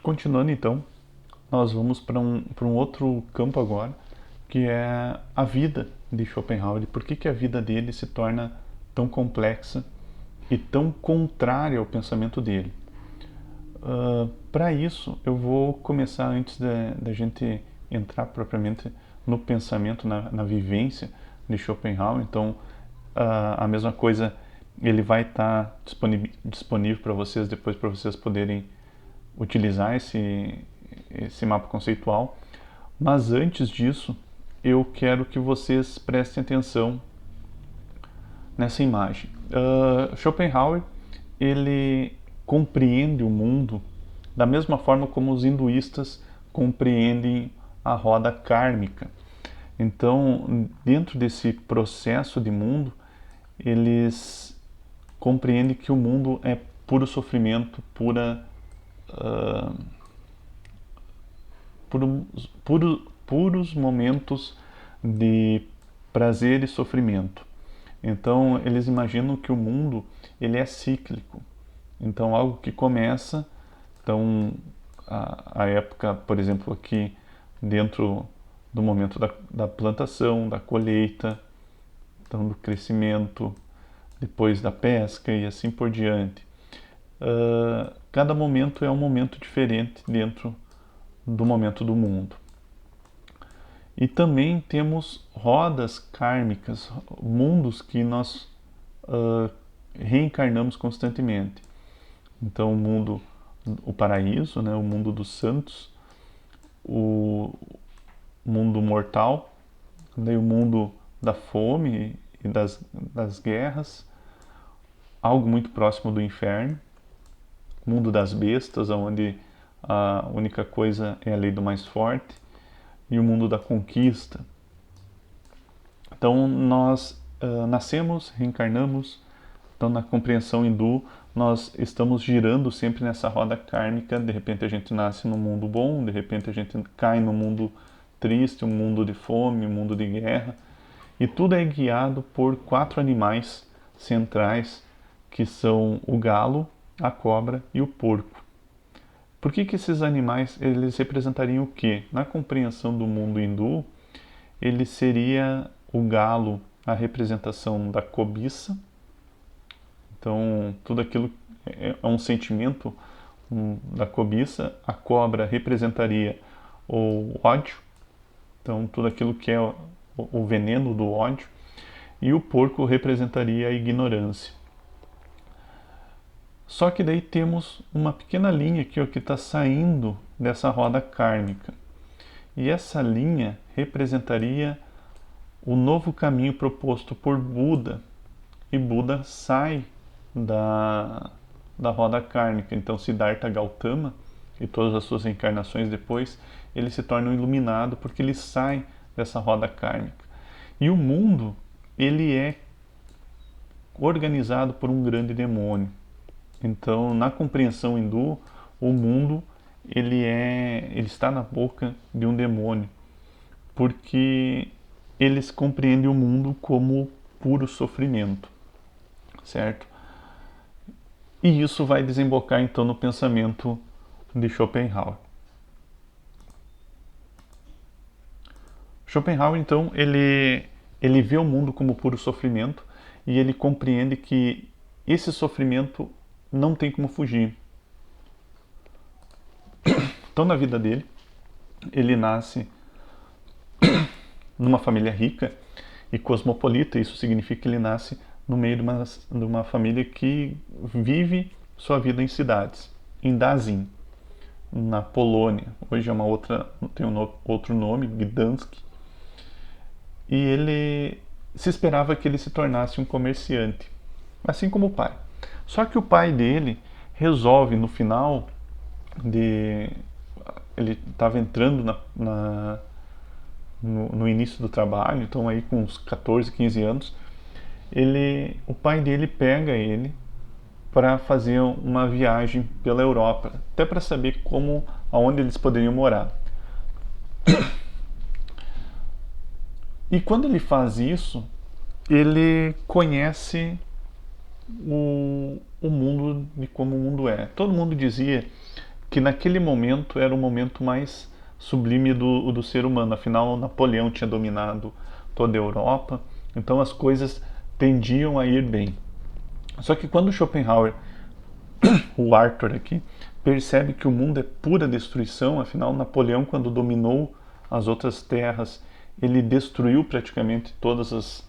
Continuando então, nós vamos para um outro campo agora, que é a vida de Schopenhauer. Por que a vida dele se torna tão complexa e tão contrária ao pensamento dele? Para isso, eu vou começar antes da gente entrar propriamente no pensamento, na vivência de Schopenhauer. Então, a mesma coisa, ele vai estar disponível para vocês depois, para vocês poderem utilizar esse mapa conceitual. Mas antes disso, eu quero que vocês prestem atenção nessa imagem. Schopenhauer, ele compreende o mundo da mesma forma como os hinduístas compreendem a roda kármica. Então, dentro desse processo de mundo, eles compreendem que o mundo é puro sofrimento, puros momentos de prazer e sofrimento. Então, eles imaginam que o mundo ele é cíclico. Então, algo que começa, então a época, por exemplo, aqui dentro do momento da plantação, da colheita, então do crescimento, depois da pesca e assim por diante. Cada momento é um momento diferente dentro do momento do mundo. E também temos rodas kármicas, mundos que nós reencarnamos constantemente. Então, o paraíso, né, o mundo dos santos, o mundo mortal, daí o mundo da fome e das guerras, algo muito próximo do inferno, mundo das bestas, onde a única coisa é a lei do mais forte, e o mundo da conquista. Então, nós nascemos, reencarnamos. Então, na compreensão hindu, nós estamos girando sempre nessa roda kármica. De repente a gente nasce num mundo bom, de repente a gente cai num mundo triste, um mundo de fome, um mundo de guerra. E tudo é guiado por 4 animais centrais, que são o galo, a cobra e o porco. Por que esses animais, eles representariam o quê? Na compreensão do mundo hindu, ele seria o galo, a representação da cobiça. Então, tudo aquilo é um sentimento da cobiça. A cobra representaria o ódio, então tudo aquilo que é o veneno do ódio. E o porco representaria a ignorância. Só que daí temos uma pequena linha aqui que está saindo dessa roda kármica. E essa linha representaria o novo caminho proposto por Buda. E Buda sai da roda kármica. Então, Siddhartha Gautama e todas as suas encarnações depois, ele se torna um iluminado porque ele sai dessa roda kármica. E o mundo, ele é organizado por um grande demônio. Então, na compreensão hindu, o mundo ele está na boca de um demônio, porque eles compreendem o mundo como puro sofrimento, certo? E isso vai desembocar então no pensamento de Schopenhauer. Schopenhauer, então, ele vê o mundo como puro sofrimento e ele compreende que esse sofrimento não tem como fugir. Então, na vida dele, ele nasce numa família rica e cosmopolita. Isso significa que ele nasce no meio de uma família que vive sua vida em cidades, em Dazin, na Polônia. Hoje é tem outro nome, Gdansk. E ele se esperava que ele se tornasse um comerciante, assim como o pai. Só que o pai dele resolve, no final ele estava entrando no início do trabalho, então aí com uns 14, 15 anos, o pai dele pega ele para fazer uma viagem pela Europa, até para saber aonde eles poderiam morar. E quando ele faz isso, ele conhece o mundo, de como o mundo é. Todo mundo dizia que naquele momento era o momento mais sublime do ser humano. Afinal, Napoleão tinha dominado toda a Europa, então as coisas tendiam a ir bem. Só que quando Schopenhauer, o Arthur aqui, percebe que o mundo é pura destruição, afinal Napoleão, quando dominou as outras terras, ele destruiu praticamente todas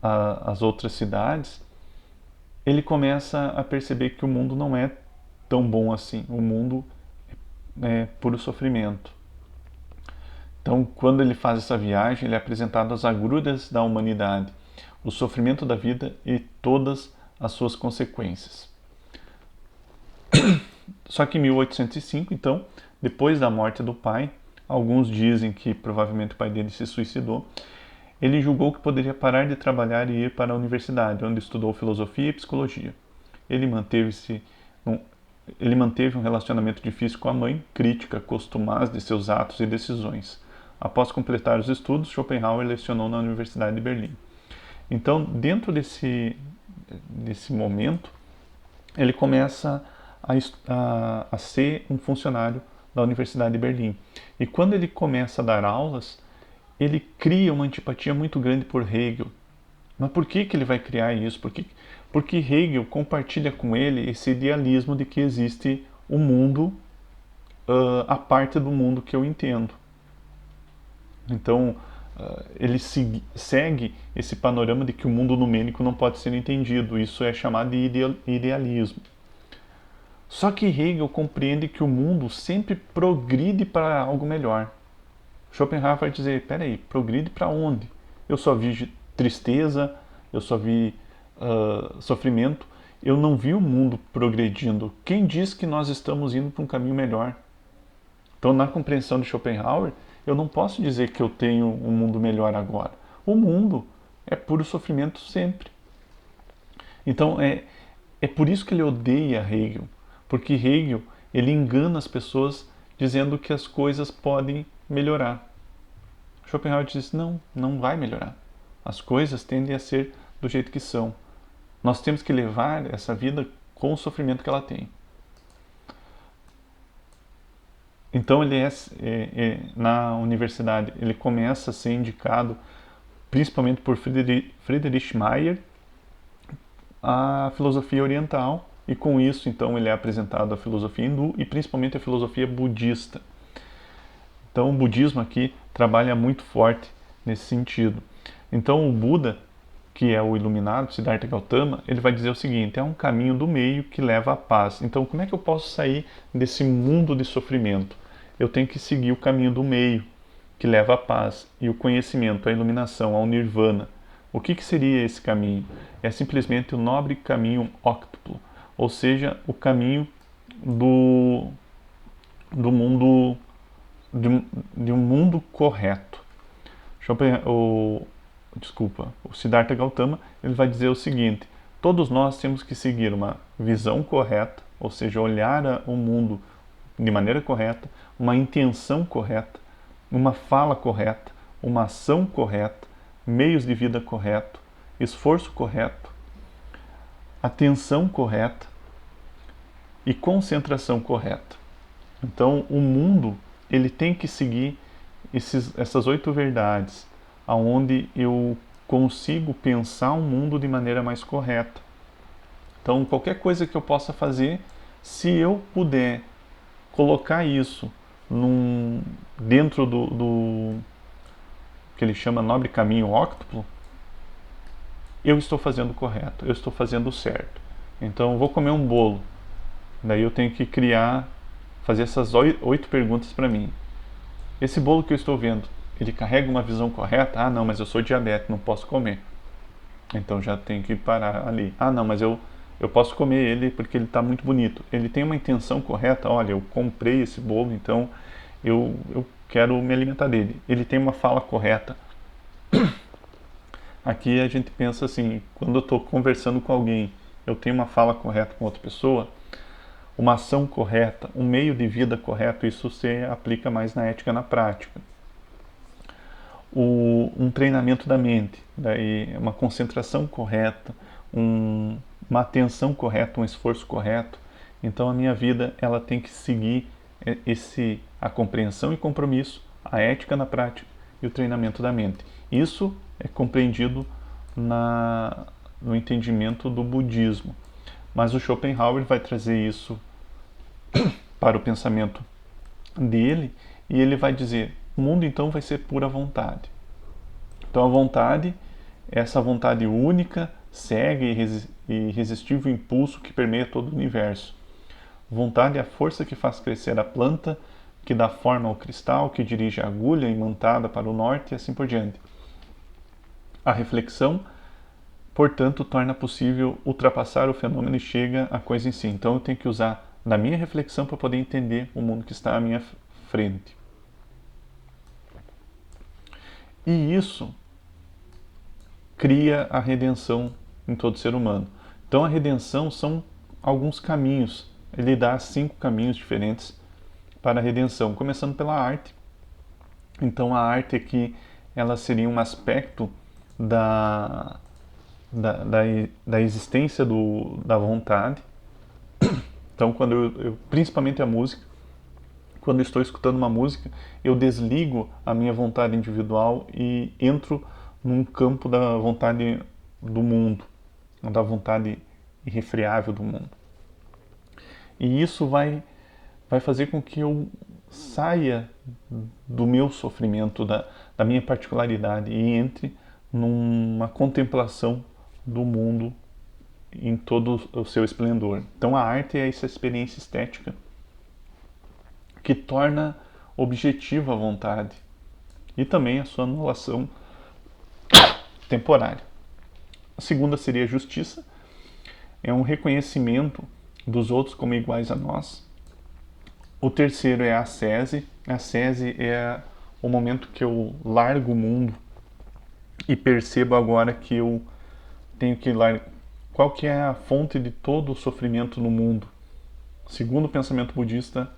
as outras cidades, ele começa a perceber que o mundo não é tão bom assim. O mundo é puro sofrimento. Então, quando ele faz essa viagem, ele é apresentado às agruras da humanidade, o sofrimento da vida e todas as suas consequências. Só que em 1805, então, depois da morte do pai, alguns dizem que provavelmente o pai dele se suicidou, ele julgou que poderia parar de trabalhar e ir para a universidade, onde estudou filosofia e psicologia. Ele manteve um relacionamento difícil com a mãe, crítica contumaz de seus atos e decisões. Após completar os estudos, Schopenhauer lecionou na Universidade de Berlim. Então, dentro desse momento, ele começa a ser um funcionário da Universidade de Berlim. E quando ele começa a dar aulas, ele cria uma antipatia muito grande por Hegel. Mas por que ele vai criar isso? Porque Hegel compartilha com ele esse idealismo de que existe um mundo a parte do mundo que eu entendo. Então, ele segue esse panorama de que o mundo numênico não pode ser entendido. Isso é chamado de idealismo. Só que Hegel compreende que o mundo sempre progride para algo melhor. Schopenhauer vai dizer, peraí, progride para onde? Eu só vi tristeza, eu só vi sofrimento, eu não vi o mundo progredindo. Quem diz que nós estamos indo para um caminho melhor? Então, na compreensão de Schopenhauer, eu não posso dizer que eu tenho um mundo melhor agora. O mundo é puro sofrimento sempre. Então, é por isso que ele odeia Hegel, porque Hegel ele engana as pessoas dizendo que as coisas podem melhorar. Schopenhauer diz, não vai melhorar. As coisas tendem a ser do jeito que são. Nós temos que levar essa vida com o sofrimento que ela tem. Então ele na universidade, ele começa a ser indicado, principalmente por Friedrich Schiller, a filosofia oriental, e com isso então ele é apresentado a filosofia hindu e principalmente a filosofia budista. Então o budismo aqui trabalha muito forte nesse sentido. Então o Buda, que é o iluminado, Siddhartha Gautama, ele vai dizer o seguinte, é um caminho do meio que leva à paz. Então como é que eu posso sair desse mundo de sofrimento? Eu tenho que seguir o caminho do meio, que leva à paz, e o conhecimento, a iluminação, ao nirvana. O que seria esse caminho? É simplesmente o nobre caminho óctuplo, ou seja, o caminho do mundo, de um mundo correto. O Siddhartha Gautama ele vai dizer o seguinte, todos nós temos que seguir uma visão correta, ou seja, olhar o mundo de maneira correta, uma intenção correta, uma fala correta, uma ação correta, meios de vida correto, esforço correto, atenção correta e concentração correta. Então, o mundo ele tem que seguir essas 8 verdades, aonde eu consigo pensar o mundo de maneira mais correta. Então, qualquer coisa que eu possa fazer, se eu puder colocar isso dentro do que ele chama nobre caminho óctuplo, eu estou fazendo correto, eu estou fazendo certo. Então, eu vou comer um bolo, daí eu tenho que fazer essas 8 perguntas para mim. Esse bolo que eu estou vendo, ele carrega uma visão correta? Ah, não, mas eu sou diabético, não posso comer. Então já tenho que parar ali. Ah, não, mas eu posso comer ele porque ele está muito bonito. Ele tem uma intenção correta, olha, eu comprei esse bolo, então eu quero me alimentar dele. Ele tem uma fala correta. Aqui a gente pensa assim, quando eu estou conversando com alguém, eu tenho uma fala correta com outra pessoa, uma ação correta, um meio de vida correto, isso se aplica mais na ética, na prática. Um treinamento da mente, daí uma concentração correta, uma atenção correta, um esforço correto. Então a minha vida ela tem que seguir a compreensão e compromisso, a ética na prática e o treinamento da mente. Isso é compreendido no entendimento do budismo. Mas o Schopenhauer vai trazer isso para o pensamento dele e ele vai dizer: o mundo então vai ser pura vontade. Então a vontade, essa vontade única, cega e irresistível impulso que permeia todo o universo. Vontade é a força que faz crescer a planta, que dá forma ao cristal, que dirige a agulha imantada para o norte e assim por diante. A reflexão, portanto, torna possível ultrapassar o fenômeno e chega à coisa em si. Então eu tenho que usar da minha reflexão para poder entender o mundo que está à minha frente. E isso cria a redenção em todo ser humano. Então a redenção são alguns caminhos. Ele dá 5 caminhos diferentes para a redenção, começando pela arte. Então a arte aqui ela seria um aspecto da existência da vontade. Então quando principalmente a música, quando eu estou escutando uma música, eu desligo a minha vontade individual e entro num campo da vontade do mundo, da vontade irrefreável do mundo. E isso vai fazer com que eu saia do meu sofrimento, da minha particularidade e entre numa contemplação do mundo em todo o seu esplendor. Então a arte é essa experiência estética que torna objetiva a vontade e também a sua anulação temporária. A segunda seria a justiça, é um reconhecimento dos outros como iguais a nós. O terceiro é a ascese. A ascese é o momento que eu largo o mundo e percebo agora que eu tenho que largar. Qual que é a fonte de todo o sofrimento no mundo? Segundo o pensamento budista,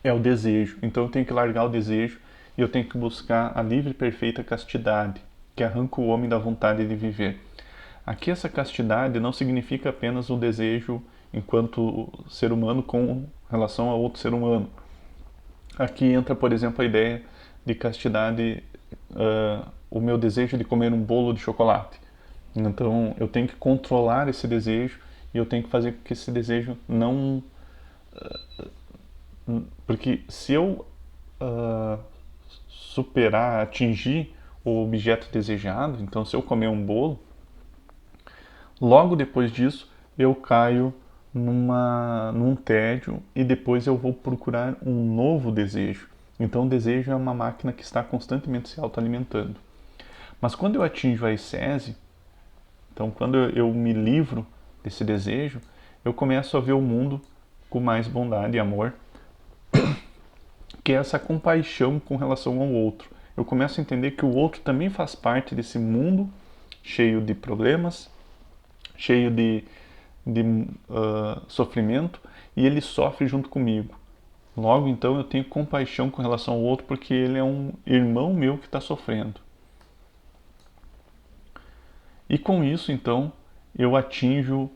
é o desejo. Então eu tenho que largar o desejo e eu tenho que buscar a livre e perfeita castidade, que arranca o homem da vontade de viver. Aqui essa castidade não significa apenas o desejo enquanto ser humano com relação a outro ser humano. Aqui entra, por exemplo, a ideia de castidade, o meu desejo de comer um bolo de chocolate. Então eu tenho que controlar esse desejo e eu tenho que fazer com que esse desejo não... Porque se eu superar, atingir o objeto desejado, então se eu comer um bolo, logo depois disso eu caio num tédio e depois eu vou procurar um novo desejo. Então o desejo é uma máquina que está constantemente se autoalimentando. Mas quando eu atinjo a ascese, então quando eu me livro desse desejo, eu começo a ver o mundo com mais bondade e amor, que é essa compaixão com relação ao outro. Eu começo a entender que o outro também faz parte desse mundo cheio de problemas, cheio de sofrimento, e ele sofre junto comigo. Logo, então, eu tenho compaixão com relação ao outro porque ele é um irmão meu que está sofrendo. E com isso, então, eu atinjo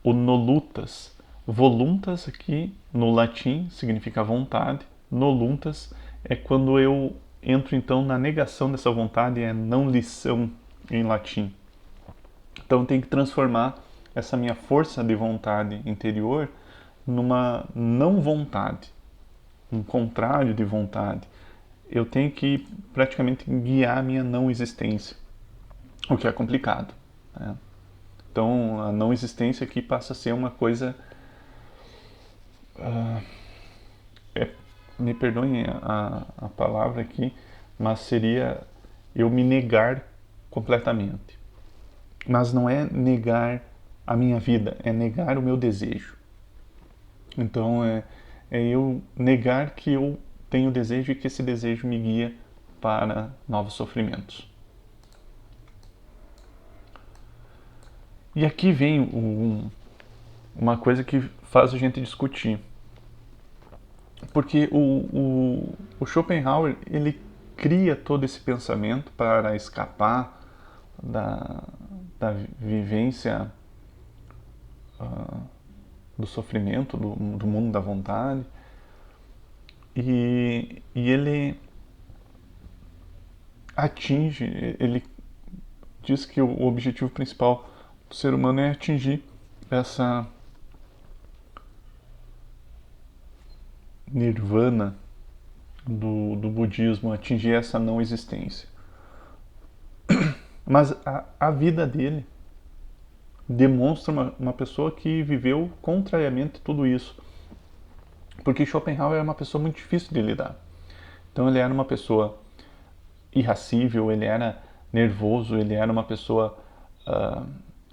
o nolutas. Voluntas aqui, no latim, significa vontade. Noluntas é quando eu entro, então, na negação dessa vontade, é não lição em latim. Então, eu tenho que transformar essa minha força de vontade interior numa não vontade, um contrário de vontade. Eu tenho que praticamente guiar a minha não existência, o que é complicado, né? Então a não existência aqui passa a ser uma coisa, me perdoem a palavra aqui, mas seria eu me negar completamente. Mas não é negar a minha vida, é negar o meu desejo. Então é eu negar que eu tenho desejo e que esse desejo me guia para novos sofrimentos. E aqui vem uma coisa que faz a gente discutir. Porque o Schopenhauer, ele cria todo esse pensamento para escapar da vivência do sofrimento, do mundo da vontade. e ele ele diz que o objetivo principal do ser humano é atingir essa nirvana do budismo, atingir essa não existência. Mas a vida dele demonstra uma pessoa que viveu contrariamente tudo isso. Porque Schopenhauer é uma pessoa muito difícil de lidar. Então ele era uma pessoa irascível, ele era nervoso, ele era uma pessoa,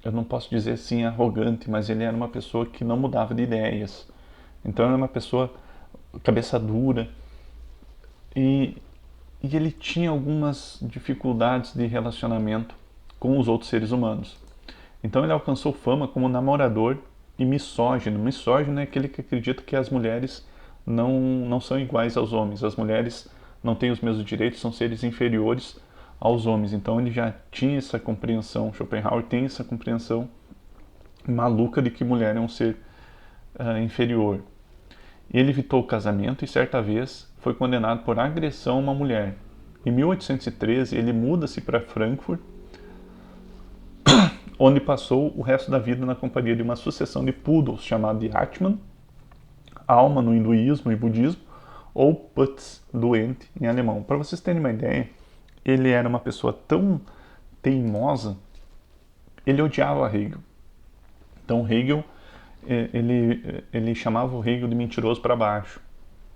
eu não posso dizer assim arrogante, mas ele era uma pessoa que não mudava de ideias. Então era uma pessoa cabeça dura e ele tinha algumas dificuldades de relacionamento com os outros seres humanos. Então ele alcançou fama como namorador e misógino. Misógino é aquele que acredita que as mulheres não são iguais aos homens. As mulheres não têm os mesmos direitos, são seres inferiores aos homens. Então ele já tinha essa compreensão, Schopenhauer tem essa compreensão maluca de que mulher é um ser inferior. Ele evitou o casamento e certa vez foi condenado por agressão a uma mulher. Em 1813 ele muda-se para Frankfurt, onde passou o resto da vida na companhia de uma sucessão de poodles chamada de Atman, alma no hinduísmo e budismo, ou Putz, doente em alemão. Para vocês terem uma ideia, ele era uma pessoa tão teimosa, ele odiava Hegel. Então Hegel, ele chamava o Hegel de mentiroso para baixo.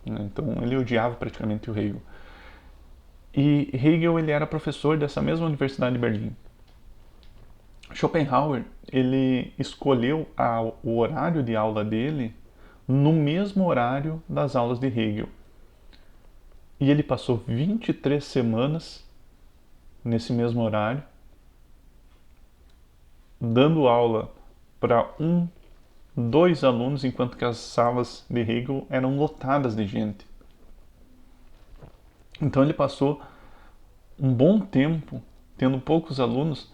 Então ele odiava praticamente o Hegel. E Hegel ele era professor dessa mesma Universidade de Berlim. Schopenhauer ele escolheu o horário de aula dele no mesmo horário das aulas de Hegel. E ele passou 23 semanas nesse mesmo horário, dando aula para dois alunos, enquanto que as salas de Hegel eram lotadas de gente. Então ele passou um bom tempo tendo poucos alunos,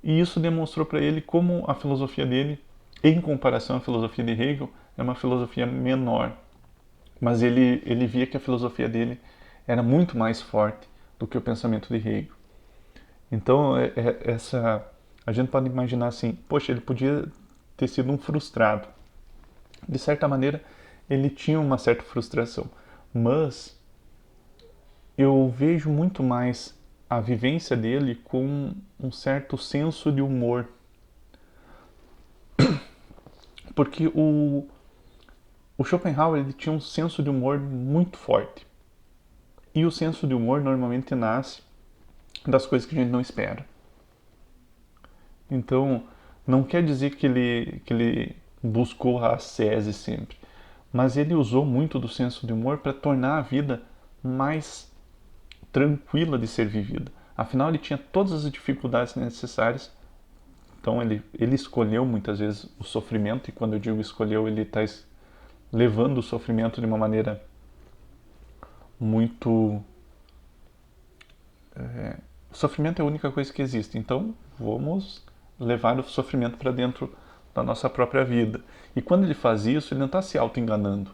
e isso demonstrou para ele como a filosofia dele, em comparação à filosofia de Hegel, é uma filosofia menor. Mas ele via que a filosofia dele era muito mais forte do que o pensamento de Hegel. Então, a gente pode imaginar assim, poxa, ele podia ter sido um frustrado. De certa maneira, ele tinha uma certa frustração, mas eu vejo muito mais a vivência dele com um certo senso de humor. Porque o Schopenhauer ele tinha um senso de humor muito forte. E o senso de humor normalmente nasce das coisas que a gente não espera. Então, não quer dizer que ele buscou a ascese sempre, mas ele usou muito do senso de humor para tornar a vida mais tranquila de ser vivida. Afinal, ele tinha todas as dificuldades necessárias, então ele escolheu muitas vezes o sofrimento, e quando eu digo escolheu, ele está levando o sofrimento de uma maneira muito... o sofrimento é a única coisa que existe, então vamos levar o sofrimento para dentro da nossa própria vida. E quando ele faz isso, ele não está se auto-enganando.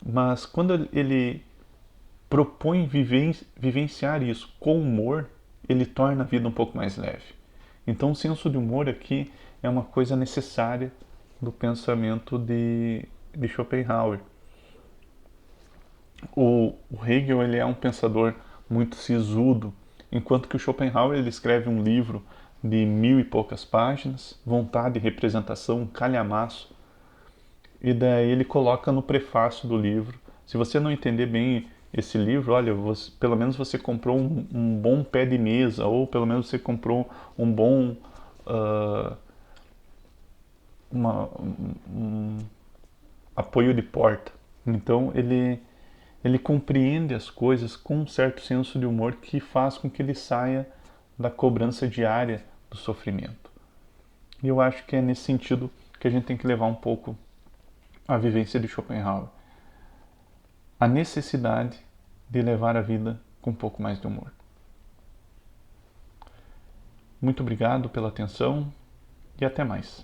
Mas quando ele propõe vivenciar isso com humor, ele torna a vida um pouco mais leve. Então o senso de humor aqui é uma coisa necessária do pensamento de Schopenhauer. O Hegel ele é um pensador muito sisudo, enquanto que o Schopenhauer ele escreve um livro de 1000 e poucas páginas, vontade e representação, um calhamaço, e daí ele coloca no prefácio do livro, se você não entender bem esse livro, olha, pelo menos você comprou um bom pé de mesa, ou pelo menos você comprou um bom apoio de porta. Então ele compreende as coisas com um certo senso de humor que faz com que ele saia da cobrança diária do sofrimento. E eu acho que é nesse sentido que a gente tem que levar um pouco a vivência de Schopenhauer. A necessidade de levar a vida com um pouco mais de humor. Muito obrigado pela atenção e até mais.